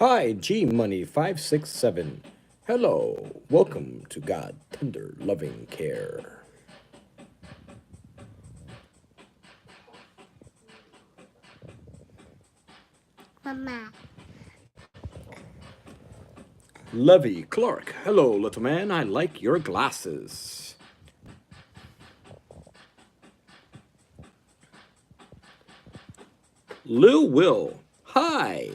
Hi, G Money 567. Hello, welcome to God Tender Loving Care. Mama. Levy Clark. Hello, little man. I like your glasses. Lil Will. Hi.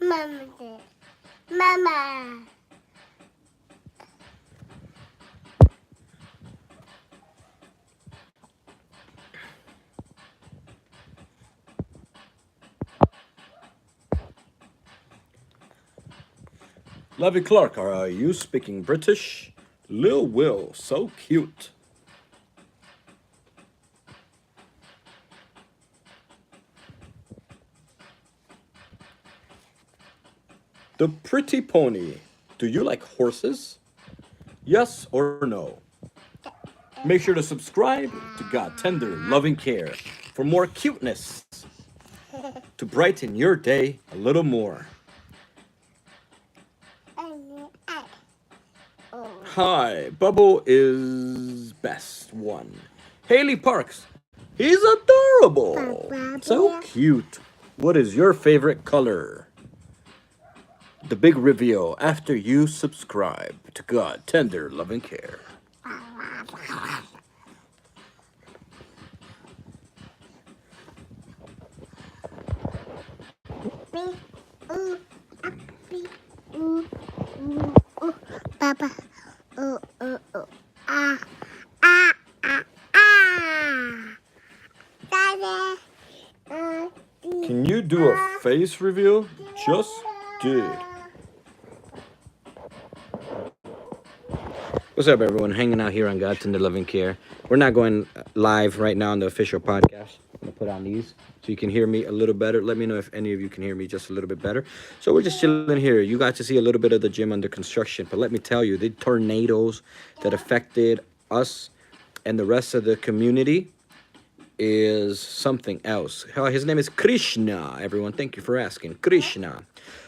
Mama. Mama. Levy Clark, are you speaking British? Lil Will, so cute. The Pretty Pony. Do you like horses? Yes or no? Make sure to subscribe to God Tender Loving Care for more cuteness to brighten your day a little more. Hi, Bubble is best one. Haley Parks. He's adorable. So cute. What is your favorite color? The big reveal after you subscribe to God Tender Loving Care. Papa. Ah. Ah. Ah. Ah. Daddy. Can you do a face reveal? Just did. What's up, everyone? Hanging out here on God Tender Loving Care. We're not going live right now on the official podcast. I'm going to put on these so you can hear me a little better. Let me know if any of you can hear me just a little bit better. So we're just chilling here. You got to see a little bit of the gym under construction. But let me tell you, the tornadoes that affected us and the rest of the community is something else. His name is Krishna, everyone. Thank you for asking. Krishna.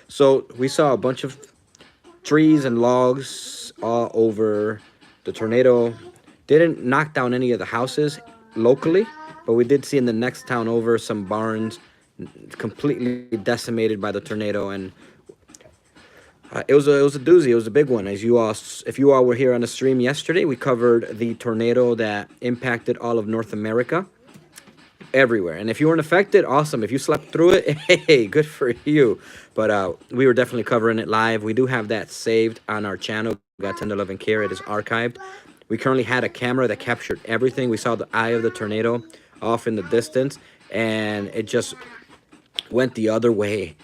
So we saw a bunch of trees and logs all over. The tornado didn't knock down any of the houses locally, but we did see in the next town over some barns completely decimated by the tornado. And it was a doozy. It was a big one. As you all, if you all were here on the stream yesterday, we covered the tornado that impacted all of North America. Everywhere. And if you weren't affected, awesome. If you slept through it, hey, good for you. But we were definitely covering it live. We do have that saved on our channel. God Tender Love and Care. It is archived. We currently had a camera that captured everything. We saw the eye of the tornado off in the distance, and it just went the other way.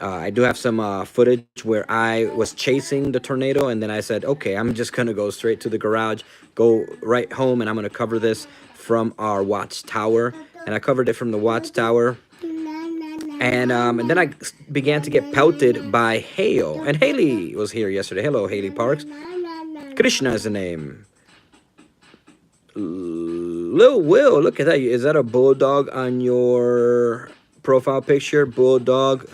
I do have some footage where I was chasing the tornado, and then I said, okay, I'm just gonna go straight to the garage, go right home, and I'm gonna cover this from our watchtower. And I covered it from the watchtower, and then I began to get pelted by hail. And Haley was here yesterday. Hello, Haley Parks. Krishna is the name. Lil Will, look at that. Is that a bulldog on your profile picture? Bulldog.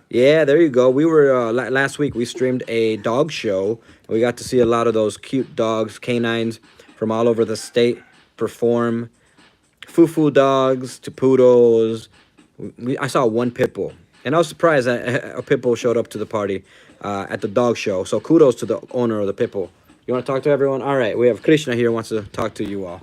Yeah, there you go. We were last week. We streamed a dog show. We got to see a lot of those cute dogs, canines from all over the state perform. Foo dogs to poodles. I saw one pit bull, and I was surprised that a pit bull showed up to the party at the dog show. So kudos to the owner of the pit bull. You want to talk to everyone? All right, we have Krishna here wants to talk to you all.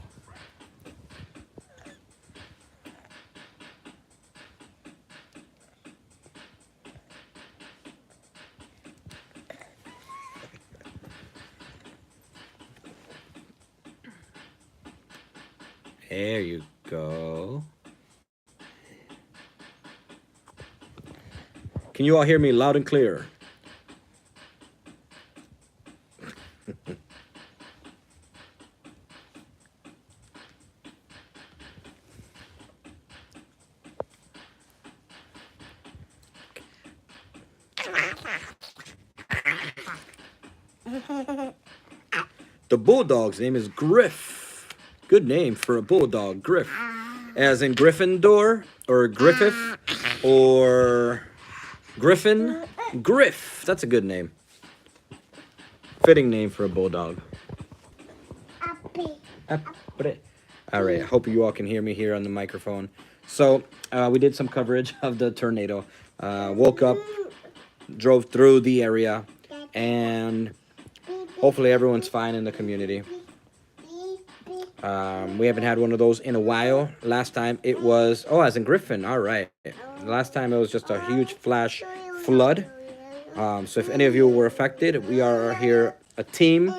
There you go. Can you all hear me loud and clear? The bulldog's name is Griff. Good name for a bulldog, Griff. As in Gryffindor or Griffith or Griffin. Griff. That's a good name. Fitting name for a bulldog. All right. I hope you all can hear me here on the microphone. So we did some coverage of the tornado. Woke up, drove through the area, and hopefully everyone's fine in the community. We haven't had one of those in a while. Last time it was, oh, as in Griffin. All right. Last time it was just a huge flash flood. So if any of you were affected, we are here a team.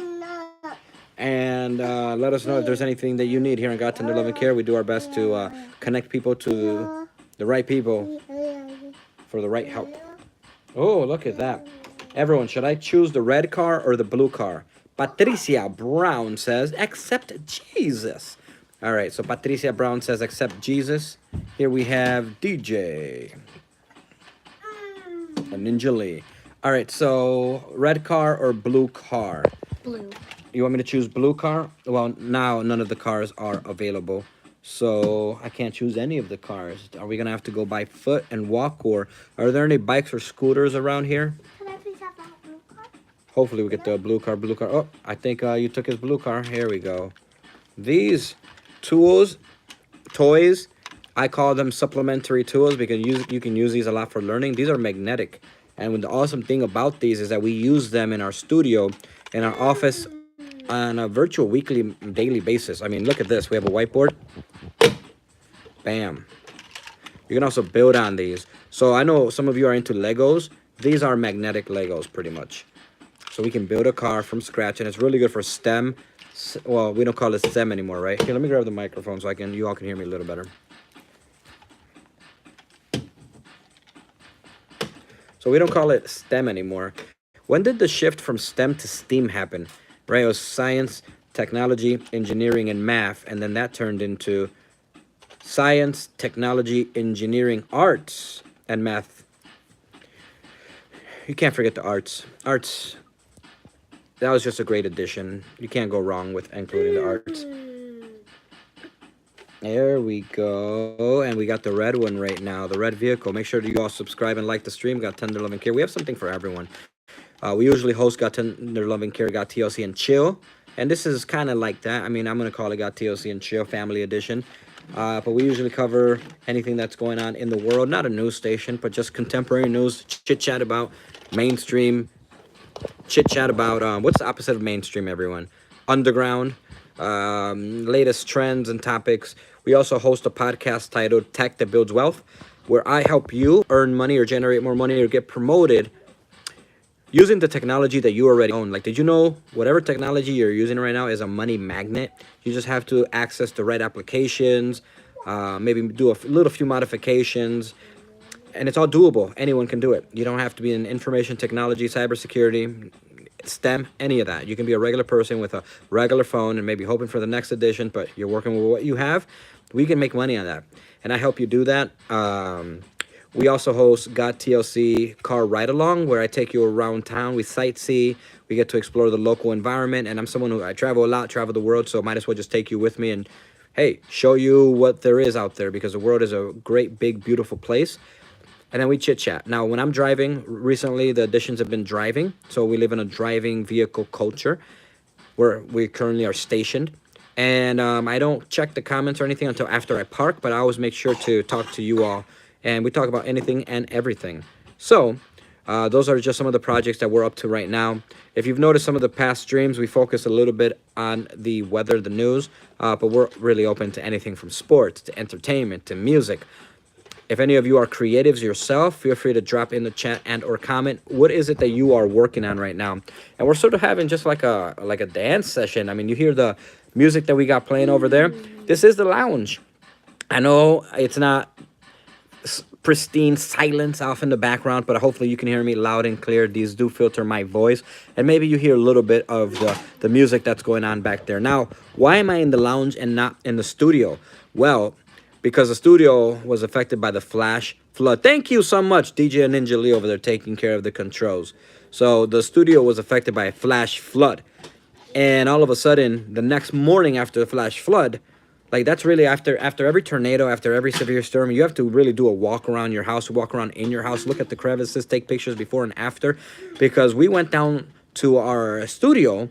And let us know if there's anything that you need here in God Tender Love and Care. We do our best to connect people to the right people for the right help. Oh, look at that. Everyone, should I choose the red car or the blue car? Patricia Brown says, accept Jesus. All right, so Patricia Brown says, accept Jesus. Here we have DJ. And Ninja Lee. All right, so red car or blue car? Blue. You want me to choose blue car? Well, now none of the cars are available. So I can't choose any of the cars. Are we going to have to go by foot and walk? Or are there any bikes or scooters around here? Can I please have that blue car? Hopefully we get the blue car. Oh, I think you took his blue car. Here we go. These toys, I call them supplementary tools because you can use these a lot for learning. These are magnetic. And the awesome thing about these is that we use them in our studio, in our office, on a virtual weekly, daily basis. I mean, look at this. We have a whiteboard. Bam. You can also build on these. So I know some of you are into Legos. These are magnetic Legos, pretty much. So we can build a car from scratch, and it's really good for STEM. Well, we don't call it STEM anymore, right? Here, let me grab the microphone so you all can hear me a little better. So we don't call it STEM anymore. When did the shift from STEM to STEAM happen? Right, it was science, technology, engineering, and math, and then that turned into science, technology, engineering, arts, and math. You can't forget the arts. Arts, that was just a great addition. You can't go wrong with including the arts. There we go. And we got the red one right now, the red vehicle. Make sure that you all subscribe and like the stream. Got Tender Love and Care. We have something for everyone. We usually host Got Tender Love and Care, Got TLC and Chill. And this is kind of like that. I mean, I'm going to call it Got TLC and Chill Family Edition. But we usually cover anything that's going on in the world. Not a news station, but just contemporary news. Chit-chat about mainstream. Chit-chat about, what's the opposite of mainstream, everyone? Underground. Latest trends and topics. We also host a podcast titled Tech That Builds Wealth, where I help you earn money or generate more money or get promoted using the technology that you already own. Like, did you know whatever technology you're using right now is a money magnet? You just have to access the right applications, maybe do a few modifications, and it's all doable. Anyone can do it. You don't have to be in information technology, cybersecurity, STEM, any of that. You can be a regular person with a regular phone and maybe hoping for the next edition, but you're working with what you have. We can make money on that, and I help you do that. We also host Got TLC Car Ride Along, where I take you around town. We sightsee. We get to explore the local environment, and I'm someone who I travel a lot, travel the world, so might as well just take you with me and hey, show you what there is out there because the world is a great, big, beautiful place. And then we chit chat. Now, when I'm driving, recently the additions have been driving, so we live in a driving vehicle culture where we currently are stationed. And I don't check the comments or anything until after I park, but I always make sure to talk to you all. And we talk about anything and everything. So, those are just some of the projects that we're up to right now. If you've noticed some of the past streams, we focus a little bit on the weather, the news, but we're really open to anything from sports to entertainment to music. If any of you are creatives yourself, feel free to drop in the chat and or comment. What is it that you are working on right now? And we're sort of having just like a dance session. I mean, you hear the music that we got playing over there. This is the lounge. I know it's not pristine silence off in the background, but hopefully you can hear me loud and clear. These do filter my voice, and maybe you hear a little bit of the music that's going on back there. Now, why am I in the lounge and not in the studio? Well, because the studio was affected by the flash flood. Thank you so much, DJ and Ninja Lee over there taking care of the controls. So the studio was affected by a flash flood, and all of a sudden, the next morning after the flash flood, like that's really after every tornado, after every severe storm, you have to really do a walk around your house, walk around in your house, look at the crevices, take pictures before and after, because we went down to our studio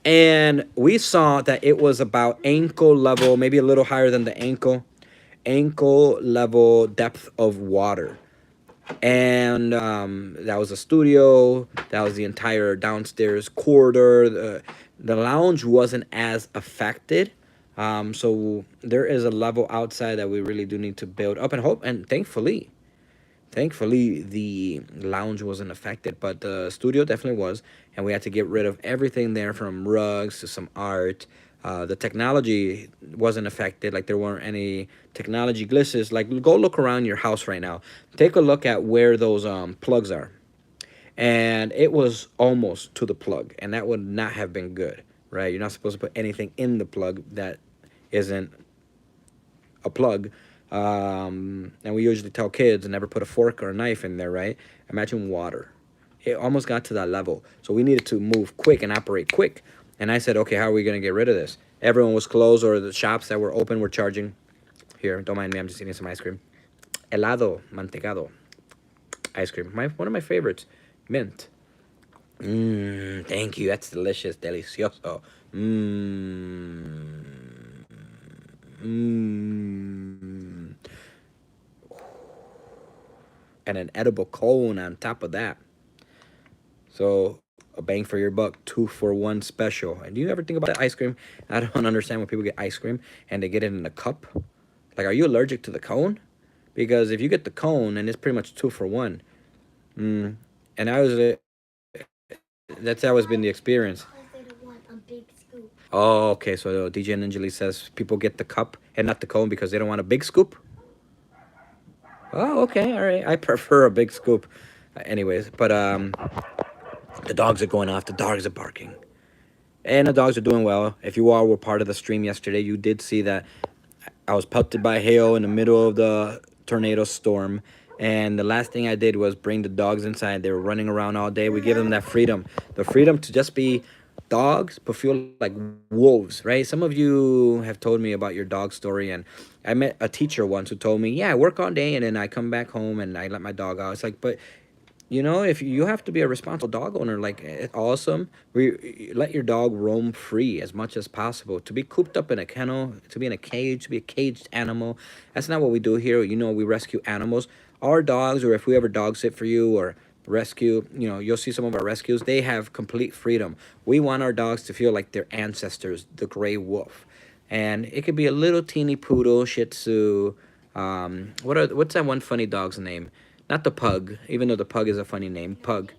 and we saw that it was about ankle level, maybe a little higher than the ankle level depth of water. And that was a studio, that was the entire downstairs corridor. The lounge wasn't as affected, so there is a level outside that we really do need to build up and hope. And thankfully, the lounge wasn't affected, but the studio definitely was. And we had to get rid of everything there from rugs to some art. The technology wasn't affected, like there weren't any technology glitches. Like go look around your house right now. Take a look at where those plugs are. And it was almost to the plug, and that would not have been good, right? You're not supposed to put anything in the plug that isn't a plug. And we usually tell kids never put a fork or a knife in there, right? Imagine water. It almost got to that level. So we needed to move quick and operate quick. And I said, okay, how are we going to get rid of this? Everyone was closed, or the shops that were open were charging. Here, don't mind me, I'm just eating some ice cream. Helado, mantecado. Ice cream. One of my favorites. Mint. Thank you. That's delicious. Delicioso. And an edible cone on top of that. So a bang for your buck, 2-for-1 special. And do you ever think about that ice cream? I don't understand when people get ice cream and they get it in a cup. Like, are you allergic to the cone? Because if you get the cone, and it's pretty much 2-for-1. And that's always been the experience. Oh, okay. So DJ Ninja Lee says people get the cup and not the cone because they don't want a big scoop. Oh, okay. All right. I prefer a big scoop. Anyways, but the dogs are going off. The dogs are barking. And the dogs are doing well. If you all were part of the stream yesterday, you did see that I was pelted by hail in the middle of the tornado storm. And the last thing I did was bring the dogs inside. They were running around all day. We give them that freedom. The freedom to just be dogs, but feel like wolves, right? Some of you have told me about your dog story. And I met a teacher once who told me, yeah, I work all day and then I come back home and I let my dog out. It's like, but you know, if you have to be a responsible dog owner, like it's awesome. Let your dog roam free as much as possible. To be cooped up in a kennel, to be in a cage, to be a caged animal, that's not what we do here. You know, we rescue animals. Our dogs, or if we ever dog sit for you or rescue, you know, you'll see some of our rescues. They have complete freedom. We want our dogs to feel like their ancestors, the gray wolf, and it could be a little teeny poodle, Shih Tzu. What's that one funny dog's name? Not the pug, even though the pug is a funny name. Pug.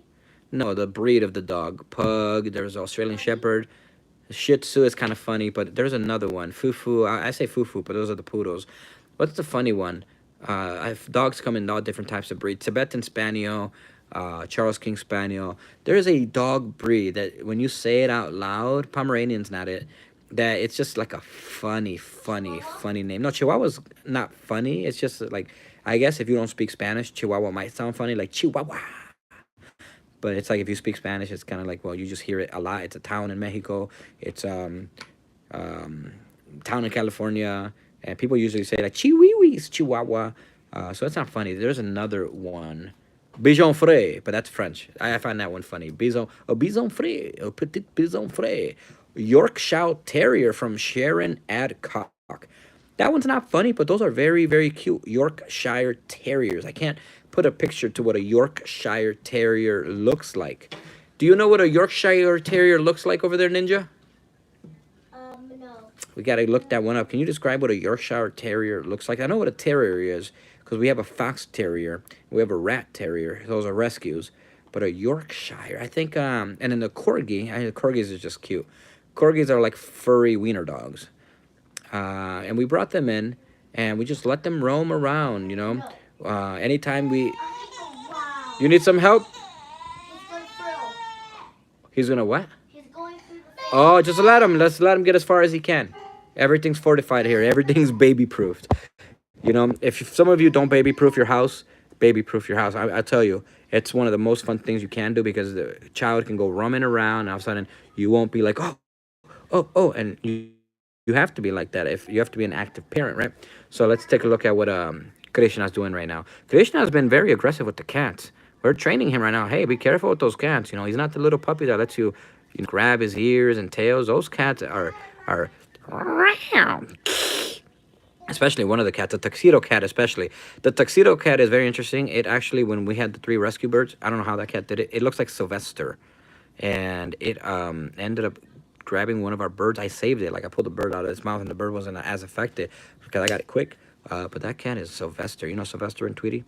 No, the breed of the dog. Pug. There's Australian Shepherd. Shih Tzu is kind of funny, but there's another one. Fufu. I say Fufu, but those are the poodles. What's the funny one? Dogs come in all different types of breeds. Tibetan Spaniel, Charles King Spaniel. There's a dog breed that when you say it out loud, Pomeranian's not it. That it's just like a funny name. No, Chihuahua's not funny. It's just like I guess if you don't speak Spanish, Chihuahua might sound funny, like Chihuahua. But it's like if you speak Spanish, it's kind of like well, you just hear it a lot. It's a town in Mexico. It's um, town in California, and people usually say like Chihuahuas, Chihuahua. So it's not funny. There's another one, Bichon Frais, but that's French. I find that one funny. Bison Frais, a petit Bison Frais, Yorkshire Terrier from Sharon Adcock. That one's not funny, but those are very cute. Yorkshire Terriers. I can't put a picture to what a Yorkshire Terrier looks like. Do you know what a Yorkshire Terrier looks like over there, Ninja? No. We got to look that one up. Can you describe what a Yorkshire Terrier looks like? I know what a terrier is because we have a fox terrier. We have a rat terrier. Those are rescues. But a Yorkshire, I think, and then the corgi. Corgis is just cute. Corgis are like furry wiener dogs. And we brought them in and we just let them roam around, you know. Anytime we. Wow. You need some help? He's going through. He's going to what? He's going through the Oh, just let him. Let's let him get as far as he can. Everything's fortified here. Everything's baby proofed. You know, if some of you don't baby proof your house, baby proof your house. I tell you, it's one of the most fun things you can do because the child can go roaming around. And all of a sudden, you won't be like, and you have to be like that if you have to be an active parent, right? So let's take a look at what Krishna's doing right now. Krishna's been very aggressive with the cats. We're training him right now. Hey, be careful with those cats. You know, he's not the little puppy that lets you grab his ears and tails. Those cats are especially one of the cats, the tuxedo cat especially. The tuxedo cat is very interesting. It actually, when we had the 3 rescue birds, I don't know how that cat did it. It looks like Sylvester, and it ended up grabbing one of our birds. I saved it. Like I pulled the bird out of its mouth, and the bird wasn't as affected because I got it quick. But that cat is Sylvester. You know Sylvester and Tweety?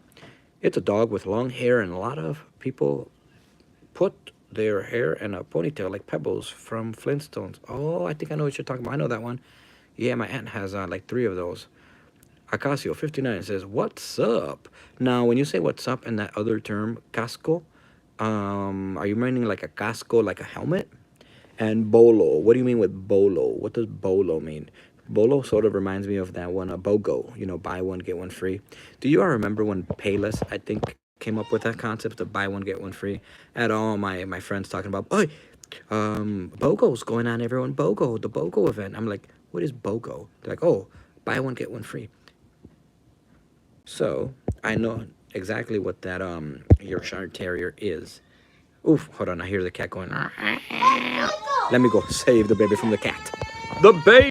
It's a dog with long hair, and a lot of people put their hair in a ponytail like Pebbles from Flintstones. Oh, I think I know what you're talking about. I know that one. Yeah, my aunt has like 3 of those. Acacio 59 says, "What's up?" Now, when you say "what's up" in that other term, casco, are you meaning like a casco, like a helmet? And bolo, what do you mean with bolo? What does bolo mean? Bolo sort of reminds me of that one, a BOGO, you know, buy one, get one free. Do you all remember when Payless, I think, came up with that concept of buy one, get one free? I had all my friends talking about, oh, BOGO's going on, everyone. BOGO, the BOGO event. I'm like, what is BOGO? They're like, oh, buy one, get one free. So I know exactly what that Yorkshire Terrier is. Oof, hold on, I hear the cat going. Let me go save the baby from the cat. The baby!